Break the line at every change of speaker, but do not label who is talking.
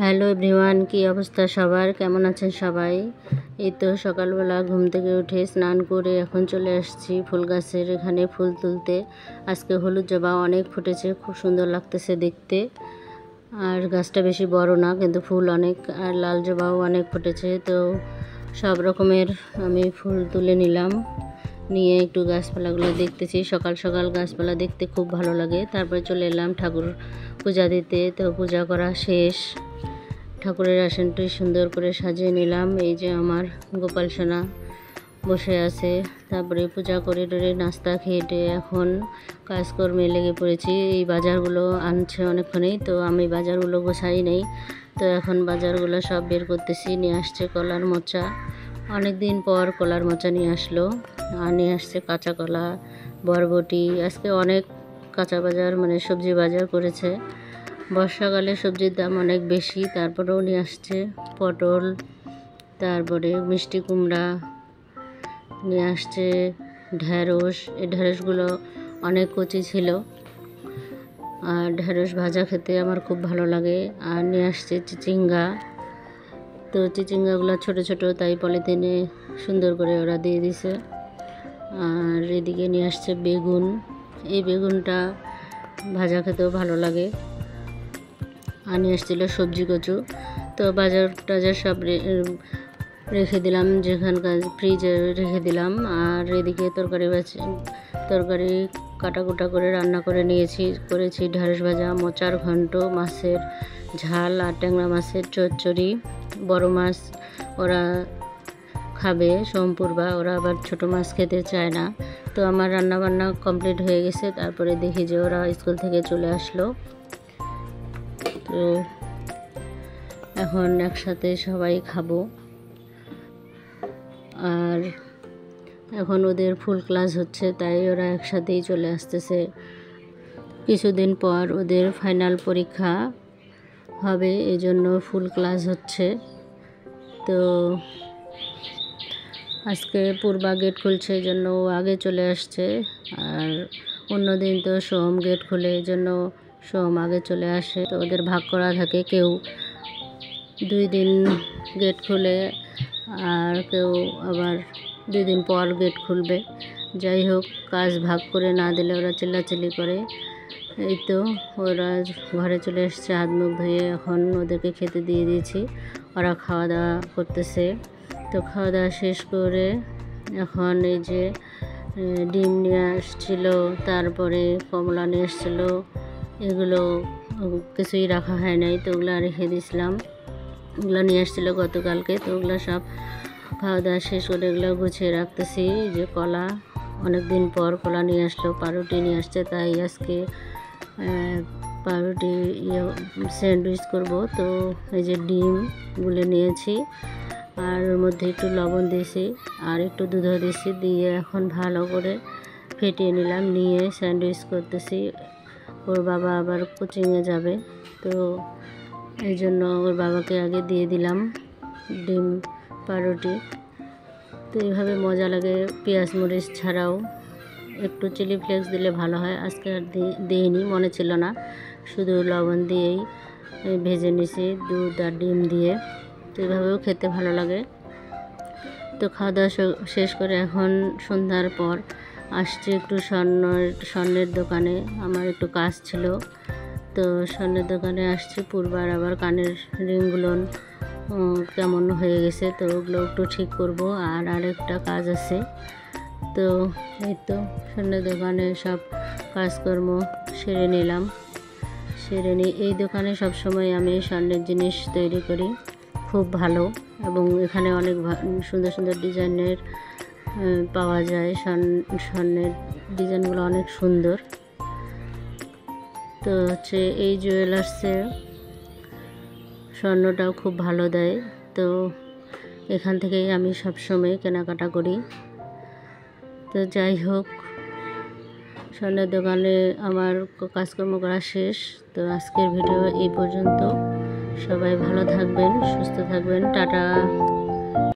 Hello everyone, কি অবস্থা সবার? কেমন আছেন সবাই? এই তো সকালবেলা ঘুম থেকে উঠে স্নান করে এখন চলে আসছি ফুল গাছের এখানে ফুল তুলতে। আজকে হলুদ জবা অনেক ফুটেছে, খুব সুন্দর লাগতেছে দেখতে। আর গাছটা বেশি বড় না, কিন্তু ফুল অনেক, আর লাল জবাও অনেক ফুটেছে। তো সব রকমের আমি ফুল তুলে নিলাম, নিয়ে একটু গাছপালাগুলো দেখতেছি। সকাল সকাল গাছপালা দেখতে খুব ভালো লাগে। তারপরে চলে এলাম ঠাকুর পূজা দিতে। তো পূজা করা শেষ, ঠাকুরের আসনটি সুন্দর করে সাজিয়ে নিলাম। এই যে আমার গোপাল সোনা বসে আছে। তারপরে পূজা করে টরে নাস্তা খেয়ে এখন কাজকর্মে লেগে পড়েছি। এই বাজারগুলো আনছে অনেকক্ষণেই, তো আমি বাজারগুলো গোছাই নেই। তো এখন বাজারগুলো সব বের করতেছি। নিয়ে আসছে কলার মোচা, অনেক দিন পর কলার মোচা নিয়ে আসলো। আর নিয়ে আসছে কাঁচা কলা, বরবটি। আজকে অনেক কাঁচা বাজার মানে সবজি বাজার করেছে। বর্ষাকালে সবজির দাম অনেক বেশি, তারপরেও নিয়ে আসছে পটল, তারপরে মিষ্টি কুমড়া, নিয়ে আসছে ঢ্যাঁড়স। এই ঢ্যাঁড়সগুলো অনেক কচি ছিল, আর ঢ্যাঁড়স ভাজা খেতে আমার খুব ভালো লাগে। আর নিয়ে আসছে চিচিঙ্গা। তো চিচিঙ্গাগুলো ছোট ছোট, তাই পলিথিনে সুন্দর করে ওরা দিয়ে দিছে। আর এদিকে নিয়ে আসছে বেগুন। এই বেগুনটা ভাজা খেতেও ভালো লাগে। আর নিয়ে আসছিল সবজি কচু। তো বাজার টাজার সব রেখে দিলাম, যেখানকার ফ্রিজে রেখে দিলাম। আর এদিকে তরকারি কাটাকুটা করে রান্না করে নিয়েছি। করেছি ঢ্যাঁড়স ভাজা, মোচার ঘন্ট, মাছের ঝাল, আর ট্যাংরা মাছের চচ্চড়ি। বড় মাছ ওরা খাবে, সোমপুরবা, ওরা আবার ছোটো মাছ খেতে চায় না। তো আমার রান্নাবান্না কমপ্লিট হয়ে গেছে। তারপরে দেখি যে ওরা স্কুল থেকে চলে আসলো। তো এখন একসাথে সবাই খাবো। আর এখন ওদের ফুল ক্লাস হচ্ছে, তাই ওরা একসাথেই চলে আসতেছে। কিছুদিন পর ওদের ফাইনাল পরীক্ষা হবে, এজন্য ফুল ক্লাস হচ্ছে। তো আজকে পূর্বা গেট খুলছে, এই জন্য ও আগে চলে আসছে। আর অন্যদিন তো সোম গেট খুলে, এই জন্য সোম আগে চলে আসে। তো ওদের ভাগ করা থাকে, কেউ 2 দিন গেট খুলে, আর কেউ আবার 2 দিন পর গেট খুলবে। যাই হোক, কাজ ভাগ করে না দিলে ওরা চিল্লাচিল্লি করে। এই তো ওরা ঘরে চলে এসছে, হাত মুখ ধুয়ে। এখন ওদেরকে খেতে দিয়ে দিয়েছি, ওরা খাওয়া দাওয়া করতেছে। তো খাওয়া দাওয়া শেষ করে এখন এই যে ডিম নিয়ে আসছিল, তারপরে কমলা নিয়ে এসেছিলো। এগুলো কিছুই রাখা হয় নাই, তো ওগুলো রেখে দিয়েছিলাম। ওগুলো নিয়ে আসছিলো গতকালকে। তো ওগুলো সব খাওয়া দাওয়া শেষ করে এগুলো গুছিয়ে রাখতেছি। যে কলা, অনেক দিন পর কলা নিয়ে আসলো। পাউরুটি নিয়ে আসছে, তাই আজকে পাউরুটি স্যান্ডউইচ করব। তো এই যে ডিম গুলে নিয়েছি, আর ওর মধ্যে একটু লবণ দিয়েছি, আর একটু দুধও দিয়েছি, দিয়ে এখন ভালো করে ফেটিয়ে নিলাম। নিয়ে স্যান্ডউইচ করতেছি। ওর বাবা আবার কোচিংয়ে যাবে, তো এই জন্য ওর বাবাকে আগে দিয়ে দিলাম ডিম পাউরুটি। তো এইভাবে মজা লাগে, পেঁয়াজ মরিচ ছাড়াও। একটু চিলি ফ্লেক্স দিলে ভালো হয়, আজকে আর দিইনি, মনে ছিল না। শুধু লবণ দিয়েই ভেজে নিছি, দুধ আর ডিম দিয়ে। তো এইভাবেও খেতে ভালো লাগে। তো খাওয়া দাওয়া শেষ করে এখন সন্ধ্যার পর আসছি একটু স্বর্ণের দোকানে। আমার একটু কাজ ছিল, তো স্বর্ণের দোকানে আসছি। পূর্বার আবার কানের রিংগুলো কেমন হয়ে গেছে, তো ওগুলো একটু ঠিক করব। আর আরেকটা কাজ আছে। তো এই তো স্বর্ণের দোকানে সব কাজকর্ম সেরে নিলাম। এই দোকানে সবসময় আমি স্বর্ণের জিনিস তৈরি করি, খুব ভালো। এবং এখানে অনেক সুন্দর সুন্দর ডিজাইনের পাওয়া যায়। স্বর্ণের ডিজাইনগুলো অনেক সুন্দর। তো হচ্ছে এই জুয়েলার্সে স্বর্ণটাও খুব ভালো দেয়। তো এখান থেকেই আমি সবসময় কেনাকাটা করি। তো যাই হোক, স্বর্ণের দোকানে আমার কাজকর্ম করা শেষ। তো আজকের ভিডিও এই পর্যন্ত। সবাই ভালো থাকবেন, সুস্থ থাকবেন। টাটা।